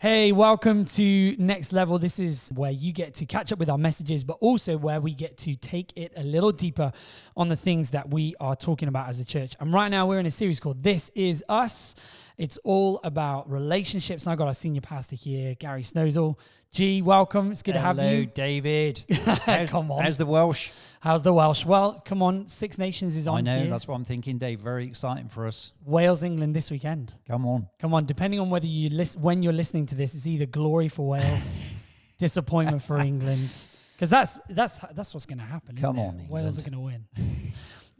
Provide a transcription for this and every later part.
Hey, welcome to Next Level. This is where you get to catch up with our messages, but also where we get to take it a little deeper on the things that we are talking about as a church. And right now we're in a series called This Is Us. It's all about relationships. And I've got our senior pastor here, Gary Snowsall. G, welcome. It's good to have you. Hello, David. Come on. How's the Welsh? How's the Welsh? Well, come on. Six Nations is on I know, here. that's what I'm thinking, Dave. Very exciting for us. Wales, England this weekend. Come on. Come on. Depending on whether you when you're listening to this, it's either glory for Wales, disappointment for England. Because that's what's going to happen. Come isn't on, it? England. Wales are going to win.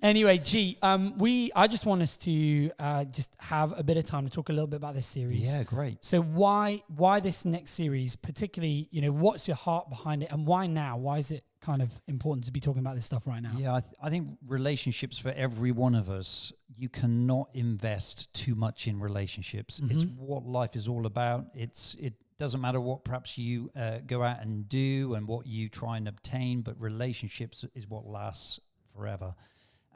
Anyway, G, I just want us to just have a bit of time to talk a little bit about this series. Yeah, great. So why this next series, particularly, what's your heart behind it, and why now? Why is it kind of important to be talking about this stuff right now? Yeah, I think relationships for every one of us, you cannot invest too much in relationships. Mm-hmm. It's what life is all about. It doesn't matter what perhaps you go out and do and what you try and obtain, but relationships is what lasts forever.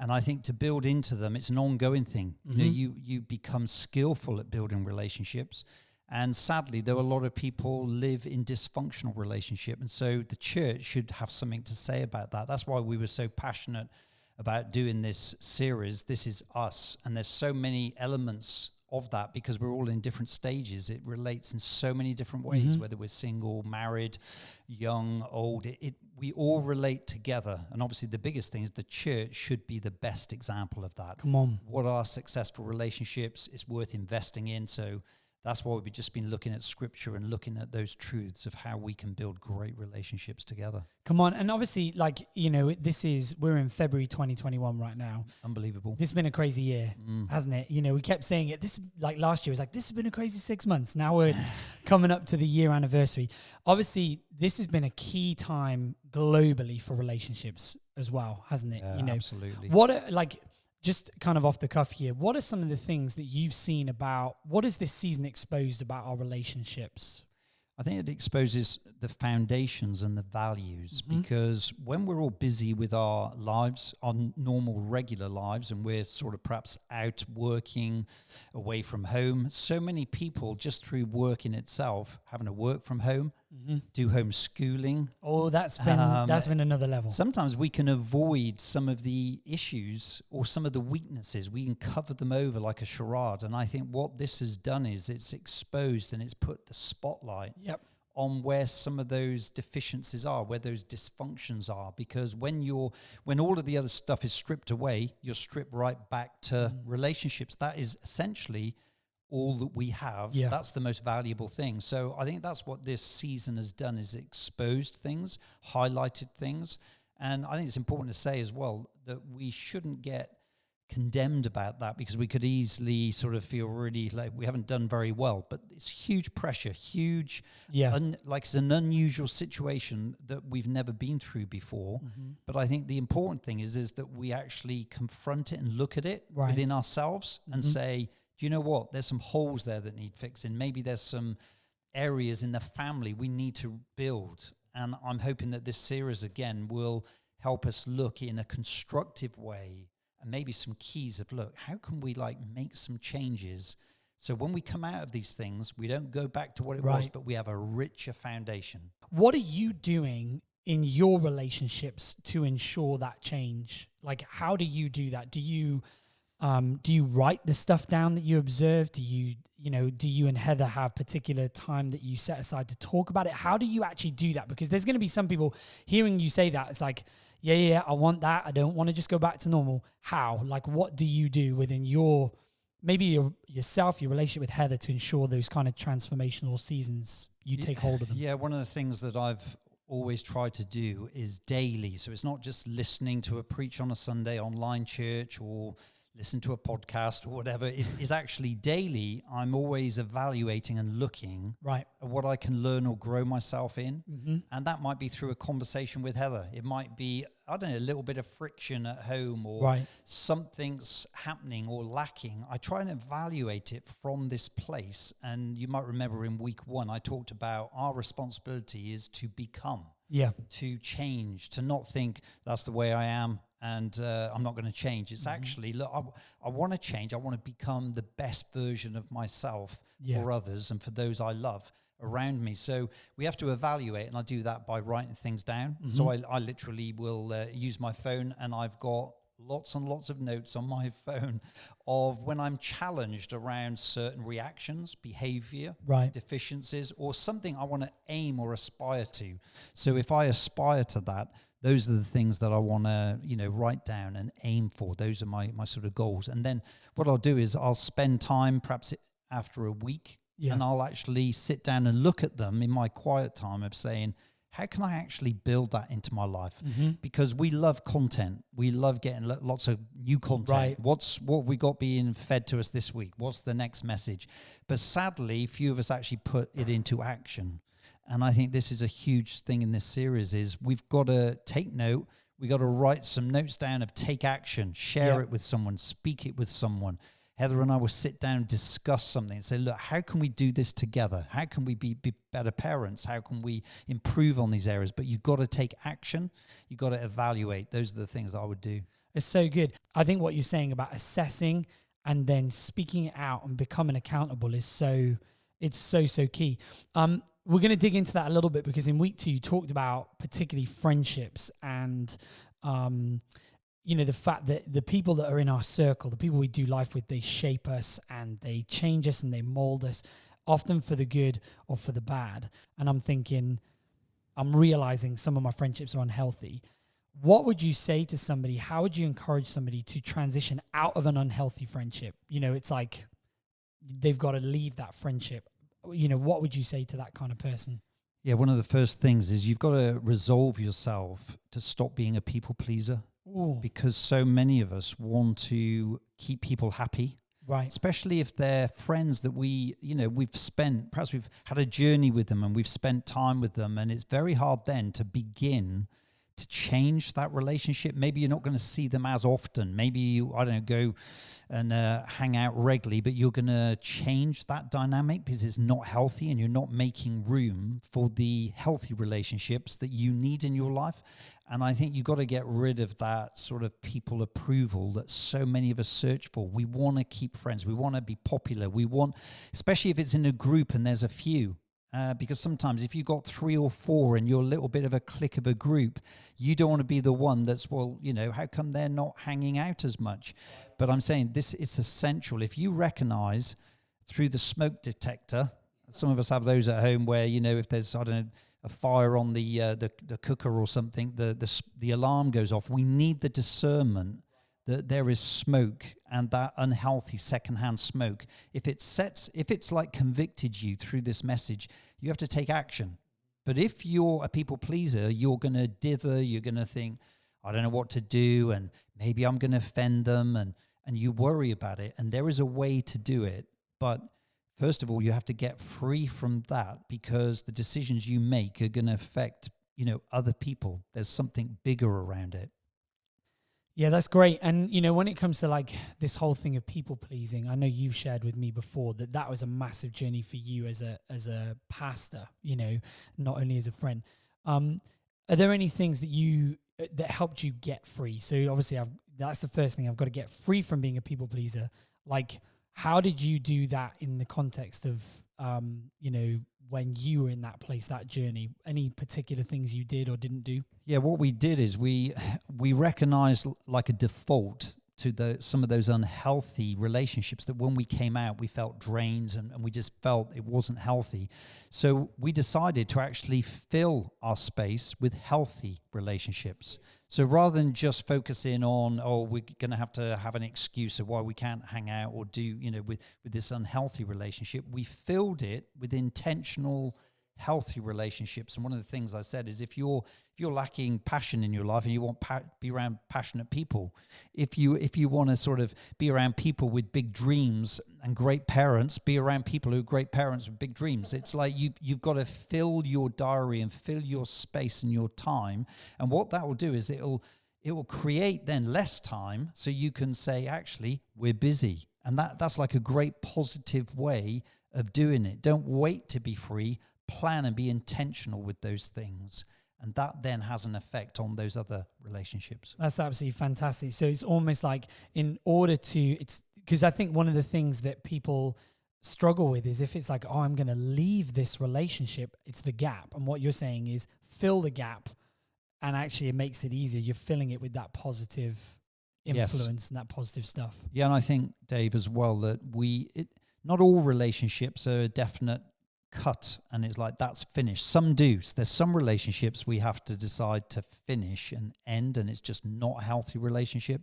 And I think to build into them, it's an ongoing thing. Mm-hmm. You become skillful at building relationships. And sadly, there are a lot of people live in dysfunctional relationship. And so the church should have something to say about that. That's why we were so passionate about doing this series. This is us. And there's so many elements of that because we're all in different stages. It relates in so many different ways, whether we're single, married, young, old. We all relate together. And obviously the biggest thing is the church should be the best example of that. Come on. What are successful relationships? It's worth investing in. So that's why we've just been looking at scripture and looking at those truths of how we can build great relationships together. Come on. And obviously, we're in February 2021 right now. Unbelievable. This has been a crazy year, hasn't it? We kept saying it. This, like last year, was like, this has been a crazy 6 months. Now we're coming up to the year anniversary. Obviously, this has been a key time globally for relationships as well, hasn't it? Absolutely. Just kind of off the cuff here, what are some of the things that you've seen about, what has this season exposed about our relationships? I think it exposes the foundations and the values because when we're all busy with our lives, our normal, regular lives, and we're sort of perhaps out working away from home, so many people just through work in itself, having to work from home, do homeschooling. Oh, that's been another level. Sometimes we can avoid some of the issues or some of the weaknesses. We can cover them over like a charade. And I think what this has done is it's exposed and it's put the spotlight on where some of those deficiencies are, where those dysfunctions are. Because when all of the other stuff is stripped away, you're stripped right back to relationships. That is essentially all that we have. That's the most valuable thing. So I think that's what this season has done, is exposed things, highlighted things. And I think it's important to say as well that we shouldn't get condemned about that, because we could easily sort of feel really like we haven't done very well. But it's huge pressure, it's an unusual situation that we've never been through before. But I think the important thing is that we actually confront it and look at it within ourselves and say, do you know what? There's some holes there that need fixing. Maybe there's some areas in the family we need to build. And I'm hoping that this series, again, will help us look in a constructive way and maybe some keys of, look, how can we make some changes so when we come out of these things, we don't go back to what it was, but we have a richer foundation. What are you doing in your relationships to ensure that change? Like, how do you do that? Do you write the stuff down that you observe? Do you and Heather have particular time that you set aside to talk about it? How do you actually do that? Because there's going to be some people hearing you say that, it's like, yeah, I want that. I don't want to just go back to normal. How? Like, what do you do within yourself, your relationship with Heather, to ensure those kind of transformational seasons, you take hold of them? Yeah, one of the things that I've always try to do is daily. So it's not just listening to a preach on a Sunday, online church, or listen to a podcast or whatever. It is actually daily. I'm always evaluating and looking at what I can learn or grow myself in. And that might be through a conversation with Heather. It might be, I don't know, a little bit of friction at home, or something's happening or lacking. I try and evaluate it from this place. And you might remember in week 1, I talked about our responsibility is to become, to change, to not think that's the way I am and I'm not going to change. It's actually, look, I want to change. I want to become the best version of myself for others and for those I love. around me. So we have to evaluate, and I do that by writing things down. So I literally will use my phone, and I've got lots and lots of notes on my phone of when I'm challenged around certain reactions, behavior, deficiencies, or something I want to aim or aspire to. So if I aspire to that, those are the things that I want to, write down and aim for. Those are my sort of goals. And then what I'll do is I'll spend time, perhaps after a week, and I'll actually sit down and look at them in my quiet time of saying, how can I actually build that into my life? Because we love content. We love getting lots of new content. What we got being fed to us this week? What's the next message? But sadly, few of us actually put it into action. And I think this is a huge thing in this series is we've got to take note. We got to write some notes down of take action, share it with someone, speak it with someone. Heather and I will sit down and discuss something and say, look, how can we do this together? How can we be better parents? How can we improve on these areas? But you've got to take action. You've got to evaluate. Those are the things that I would do. It's so good. I think what you're saying about assessing and then speaking it out and becoming accountable is so key. We're going to dig into that a little bit because in week 2, you talked about particularly friendships and, the fact that the people that are in our circle, the people we do life with, they shape us and they change us and they mold us, often for the good or for the bad. And I'm realizing some of my friendships are unhealthy. What would you say to somebody? How would you encourage somebody to transition out of an unhealthy friendship? It's like they've got to leave that friendship. What would you say to that kind of person? Yeah, one of the first things is you've got to resolve yourself to stop being a people pleaser. Because so many of us want to keep people happy, right? Especially if they're friends that we've had a journey with them and we've spent time with them, and it's very hard then to begin to change that relationship. Maybe you're not going to see them as often. Maybe you, go and hang out regularly, but you're going to change that dynamic because it's not healthy and you're not making room for the healthy relationships that you need in your life. And I think you've got to get rid of that sort of people approval that so many of us search for. We want to keep friends. We want to be popular. We want, especially if it's in a group and there's a few, because sometimes if you've got 3 or 4 and you're a little bit of a clique of a group, you don't want to be the one that's, how come they're not hanging out as much? But I'm saying it's essential. If you recognize through the smoke detector, some of us have those at home where, if there's, a fire on the cooker or something, the alarm goes off. We need the discernment that there is smoke and that unhealthy secondhand smoke. If it's like convicted you through this message, you have to take action. But if you're a people pleaser, you're going to dither, you're going to think, I don't know what to do, and maybe I'm going to offend them, and you worry about it. And there is a way to do it, but first of all, you have to get free from that because the decisions you make are going to affect, other people. There's something bigger around it. Yeah, that's great. And, when it comes to like this whole thing of people pleasing, I know you've shared with me before that was a massive journey for you as a pastor, not only as a friend. Are there any things that helped you get free? So obviously that's the first thing. I've got to get free from being a people pleaser. Like, how did you do that in the context of, when you were in that place, that journey? Any particular things you did or didn't do? Yeah, what we did is we recognized like a default to some of those unhealthy relationships that when we came out, we felt drained and we just felt it wasn't healthy. So we decided to actually fill our space with healthy relationships. So rather than just focusing on, we're going to have an excuse of why we can't hang out or do, with this unhealthy relationship, we filled it with intentional, healthy relationships. And one of the things I said is if you're lacking passion in your life and you want be around passionate people, if you want to sort of be around people with big dreams and great parents, be around people who are great parents with big dreams. It's like you've got to fill your diary and fill your space and your time. And what that will do is it will create then less time so you can say, actually, we're busy. And that's like a great positive way of doing it. Don't wait to be free. Plan and be intentional with those things. And that then has an effect on those other relationships. That's absolutely fantastic. So it's almost like in order to, because I think one of the things that people struggle with is if it's like, oh, I'm going to leave this relationship, it's the gap. And what you're saying is fill the gap, and actually it makes it easier. You're filling it with that positive influence and that positive stuff. Yeah, and I think, Dave, as well, that not all relationships are a definite cut and it's like that's finished. Some do. So there's some relationships we have to decide to finish and end, and it's just not a healthy relationship.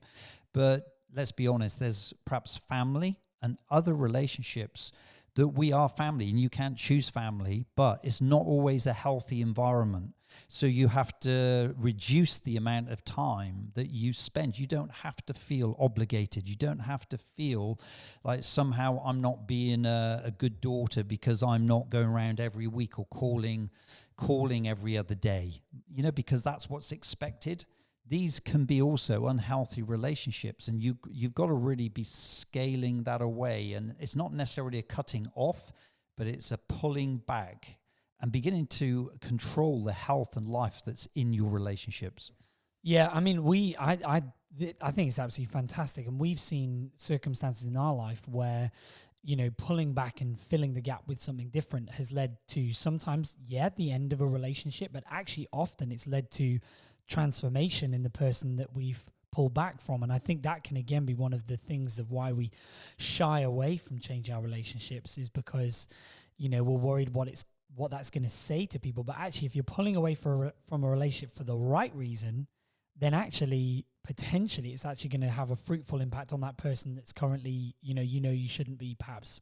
But let's be honest, there's perhaps family and other relationships that we are family, and you can't choose family, but it's not always a healthy environment. So you have to reduce the amount of time that you spend. You don't have to feel obligated. You don't have to feel like somehow I'm not being a good daughter because I'm not going around every week or calling every other day, because that's what's expected. These can be also unhealthy relationships, and you've got to really be scaling that away. And it's not necessarily a cutting off, but it's a pulling back and beginning to control the health and life that's in your relationships. Yeah, I mean, I think it's absolutely fantastic, and we've seen circumstances in our life where, pulling back and filling the gap with something different has led to sometimes, the end of a relationship, but actually often it's led to transformation in the person that we've pulled back from. And I think that can again be one of the things of why we shy away from changing our relationships, is because we're worried what that's going to say to people. But actually, if you're pulling away from a relationship for the right reason, then actually potentially it's actually going to have a fruitful impact on that person that's currently you shouldn't be perhaps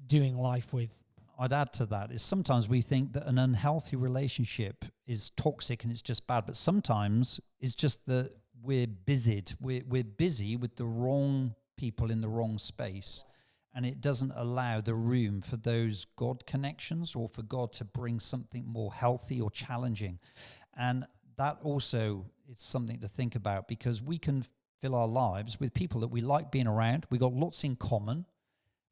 doing life with. I'd add to that is sometimes we think that an unhealthy relationship is toxic and it's just bad, but sometimes it's just that we're busied. We're busy with the wrong people in the wrong space, and it doesn't allow the room for those God connections or for God to bring something more healthy or challenging. And that also is something to think about, because we can fill our lives with people that we like being around. We got lots in common.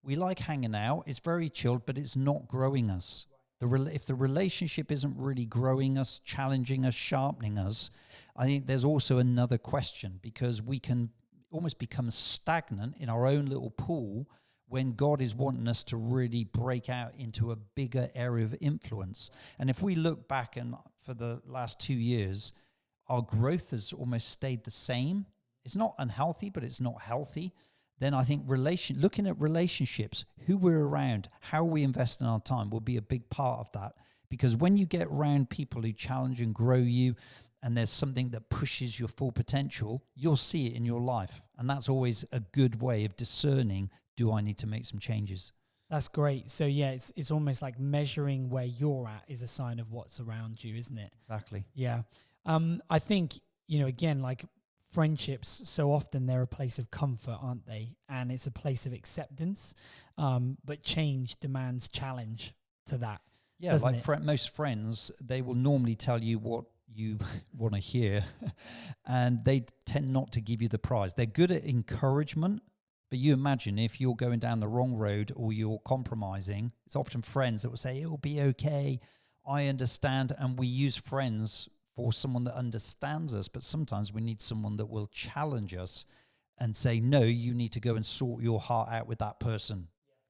We like hanging out. It's very chilled, but it's not growing us. If the relationship isn't really growing us, challenging us, sharpening us, I think there's also another question, because we can almost become stagnant in our own little pool when God is wanting us to really break out into a bigger area of influence. And if we look back and for the last 2 years, our growth has almost stayed the same. It's not unhealthy, but it's not healthy. Then I think looking at relationships, who we're around, how we invest in our time will be a big part of that. Because when you get around people who challenge and grow you, and there's something that pushes your full potential, you'll see it in your life. And that's always a good way of discerning, do I need to make some changes? That's great. So it's almost like measuring where you're at is a sign of what's around you, isn't it? Exactly. Yeah. I think, again, like friendships, so often they're a place of comfort, aren't they? And it's a place of acceptance. But change demands challenge to that. Yeah, like most friends, they will normally tell you what you want to hear, and they tend not to give you the prize. They're good at encouragement, but you imagine if you're going down the wrong road or you're compromising, it's often friends that will say, it'll be okay, I understand. And we use friends for someone that understands us, but sometimes we need someone that will challenge us and say, no, you need to go and sort your heart out with that person.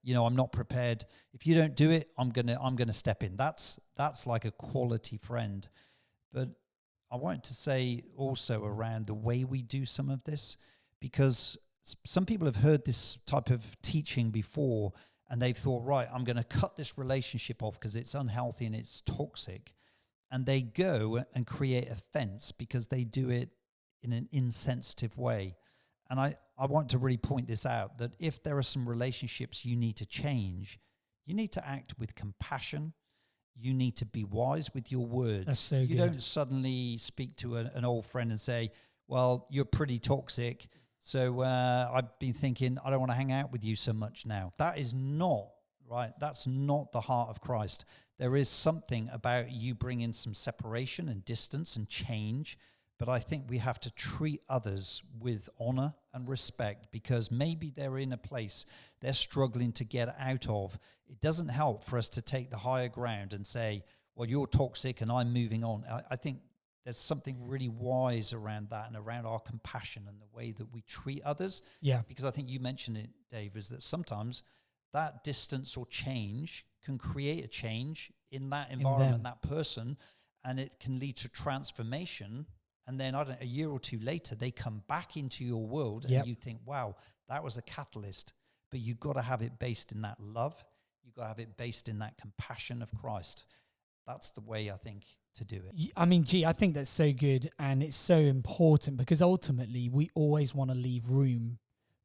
I'm not prepared. If you don't do it, I'm gonna step in. That's like a quality friend. But I wanted to say also around the way we do some of this, because some people have heard this type of teaching before and they've thought, right, I'm going to cut this relationship off because it's unhealthy and it's toxic. And they go and create a fence because they do it in an insensitive way. And I want to really point this out, that if there are some relationships you need to change, you need to act with compassion. You need to be wise with your words. That's so you good. Don't suddenly speak to an old friend and say, well, you're pretty toxic, so I've been thinking I don't want to hang out with you so much now. That is not, right? That's not the heart of Christ. There is something about you bringing some separation and distance and change, but I think we have to treat others with honor and respect, because maybe they're in a place they're struggling to get out of. It doesn't help for us to take the higher ground and say, well, you're toxic and I'm moving on. I think there's something really wise around that and around our compassion and the way that we treat others. Yeah. Because I think you mentioned it, Dave, is that sometimes that distance or change can create a change in that environment, that person, and it can lead to transformation. And then, a year or two later, they come back into your world and you think, wow, that was a catalyst. But you've got to have it based in that love. You've got to have it based in that compassion of Christ. That's the way, I think, to do it. I mean, I think that's so good, and it's so important, because ultimately we always want to leave room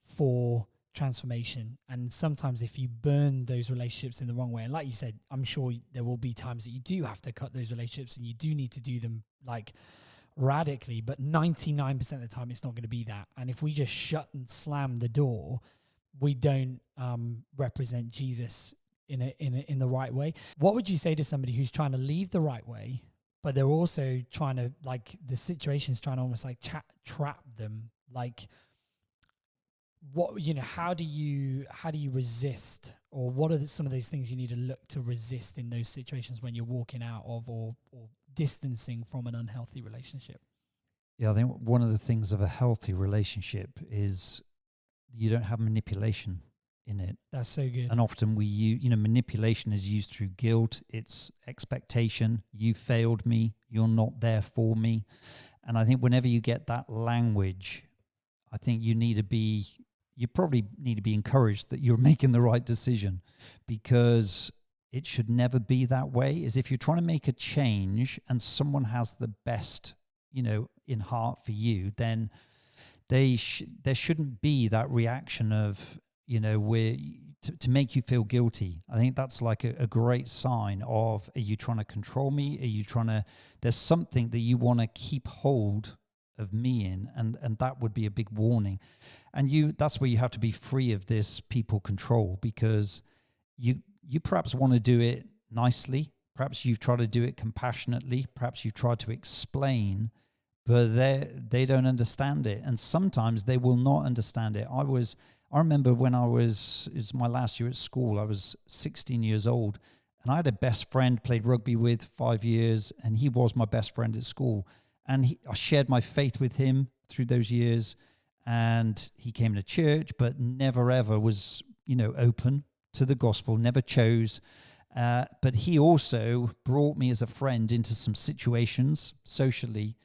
for transformation. And sometimes if you burn those relationships in the wrong way, and like you said, I'm sure there will be times that you do have to cut those relationships and you do need to do them like radically, but 99% of the time it's not going to be that. And if we just shut and slam the door, we don't represent Jesus in the right way. What would you say to somebody who's trying to leave the right way, but they're also trying to, like, the situation's trying to almost like trap them? Like, what, how do you resist, or what are some of those things you need to look to resist in those situations when you're walking out of or distancing from an unhealthy relationship? Yeah, I think one of the things of a healthy relationship is you don't have manipulation in it. That's so good. And often manipulation is used through guilt. It's expectation. You failed me. You're not there for me. And I think whenever you get that language, I think you probably need to be encouraged that you're making the right decision, because it should never be that way. Is if you're trying to make a change and someone has the best, in heart for you, then there shouldn't be that reaction of, to make you feel guilty. I think that's like a great sign of, are you trying to control me? Are you there's something that you want to keep hold of me in, and that would be a big warning. And that's where you have to be free of this people control, because you perhaps want to do it nicely, perhaps you've tried to do it compassionately, perhaps you've tried to explain, but they don't understand it, and sometimes they will not understand it. I remember when it was my last year at school, I was 16 years old, and I had a best friend, played rugby with 5 years, and he was my best friend at school. And I shared my faith with him through those years, and he came to church, but never ever was, open to the gospel, never chose. But he also brought me as a friend into some situations socially,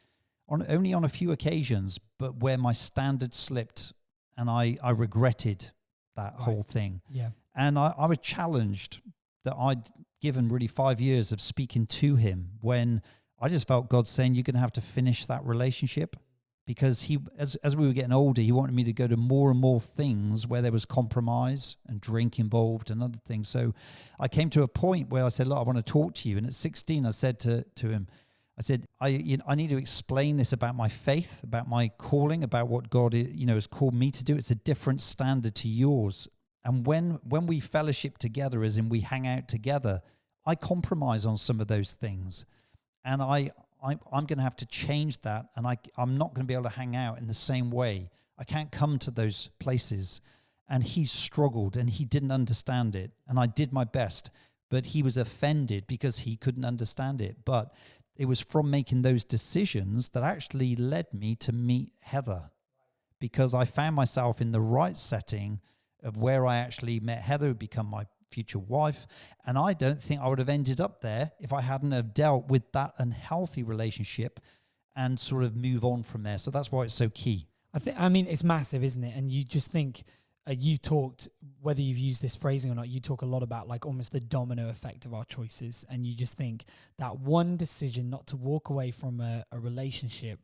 only on a few occasions, but where my standards slipped, and I regretted that whole thing. Yeah. And I was challenged that I'd given really 5 years of speaking to him, when I just felt God saying, you're going to have to finish that relationship, because as we were getting older, he wanted me to go to more and more things where there was compromise and drink involved and other things. So I came to a point where I said, look, I want to talk to you. And at 16, I said to him, I said, I need to explain this about my faith, about my calling, about what God, has called me to do. It's a different standard to yours. And when we fellowship together, as in we hang out together, I compromise on some of those things. And I'm going to have to change that, and I'm not going to be able to hang out in the same way. I can't come to those places. And he struggled, and he didn't understand it. And I did my best, but he was offended because he couldn't understand it. But it was from making those decisions that actually led me to meet Heather, because I found myself in the right setting of where I actually met Heather, who become my future wife. And I don't think I would have ended up there if I hadn't have dealt with that unhealthy relationship and sort of move on from there. So that's why it's so key. I mean, it's massive, isn't it? And you just think, you talked, whether you've used this phrasing or not, you talk a lot about like almost the domino effect of our choices. And you just think that one decision not to walk away from a relationship,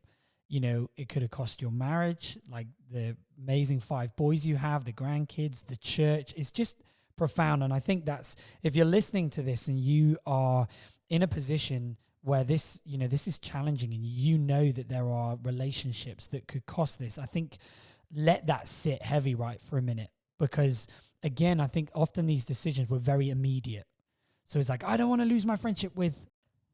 it could have cost your marriage, like the amazing 5 boys you have, the grandkids, the church. It's just profound. And I think that's, if you're listening to this and you are in a position where this is challenging, and that there are relationships that could cost this, I think let that sit heavy for a minute, because again, I think often these decisions were very immediate. So it's like, I don't want to lose my friendship with,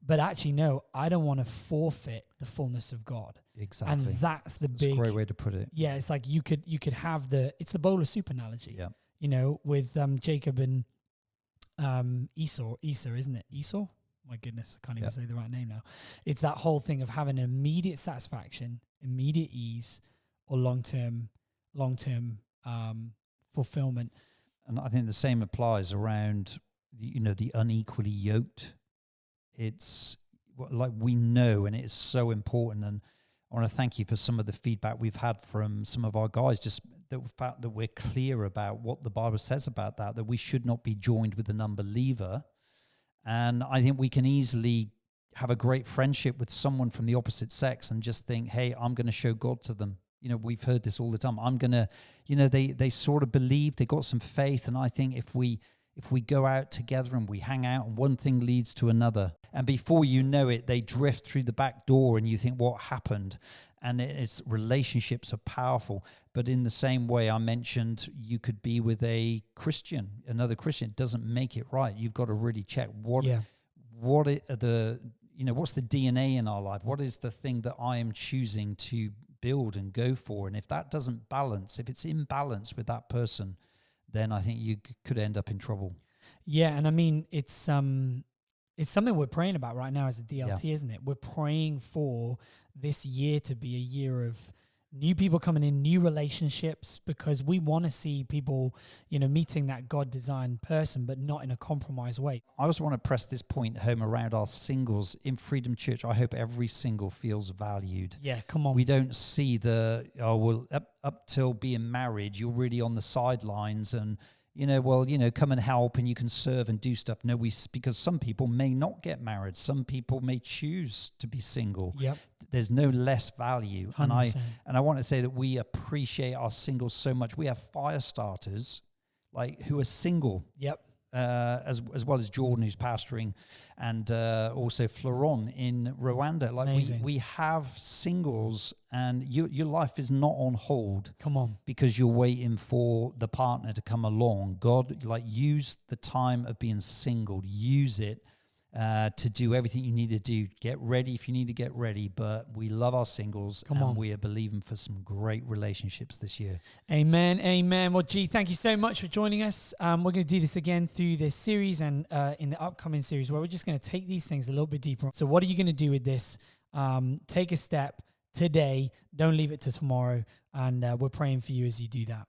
but actually, no, I don't want to forfeit the fullness of God. Exactly. And that's a great way to put it. Yeah. It's like you could have it's the bowl of soup analogy. Yeah. With Jacob and Esau, isn't it? Esau? My goodness, I can't even say the right name now. It's that whole thing of having immediate satisfaction, immediate ease, or long-term fulfillment. And I think the same applies around, the unequally yoked. It's like we know, and it is so important. And I want to thank you for some of the feedback we've had from some of our guys, just the fact that we're clear about what the Bible says about that we should not be joined with an unbeliever. And I think we can easily have a great friendship with someone from the opposite sex and just think, hey, I'm going to show God to them. We've heard this all the time. I'm going to, they sort of believe, they got some faith. And I think if we go out together and we hang out and one thing leads to another, and before you know it, they drift through the back door and you think, what happened? And it's relationships are powerful. But in the same way I mentioned, you could be with another Christian. It doesn't make it right. You've got to really check what's the DNA in our life? What is the thing that I am choosing to build and go for? And if that doesn't balance, if it's imbalance with that person, then I think you could end up in trouble. Yeah, and I mean, it's something we're praying about right now as a DLT, isn't it? We're praying for this year to be a year of new people coming in, new relationships, because we want to see people, meeting that God-designed person, but not in a compromised way. I also want to press this point home around our singles. In Freedom Church, I hope every single feels valued. Yeah, come on. We don't see up till being married, you're really on the sidelines and, come and help and you can serve and do stuff. No, because some people may not get married. Some people may choose to be single. Yep. There's no less value. 100%. And I want to say that we appreciate our singles so much. We have fire starters who are single. Yep. As well as Jordan, who's pastoring, and also Floron in Rwanda. We have singles, and your life is not on hold. Come on, because you're waiting for the partner to come along. God, use the time of being single. Use it to do everything you need to do. Get ready if you need to get ready. But we love our singles, we are believing for some great relationships this year. Amen, amen. Well, G, thank you so much for joining us. We're going to do this again through this series and in the upcoming series where we're just going to take these things a little bit deeper. So what are you going to do with this? Take a step today. Don't leave it to tomorrow. And we're praying for you as you do that.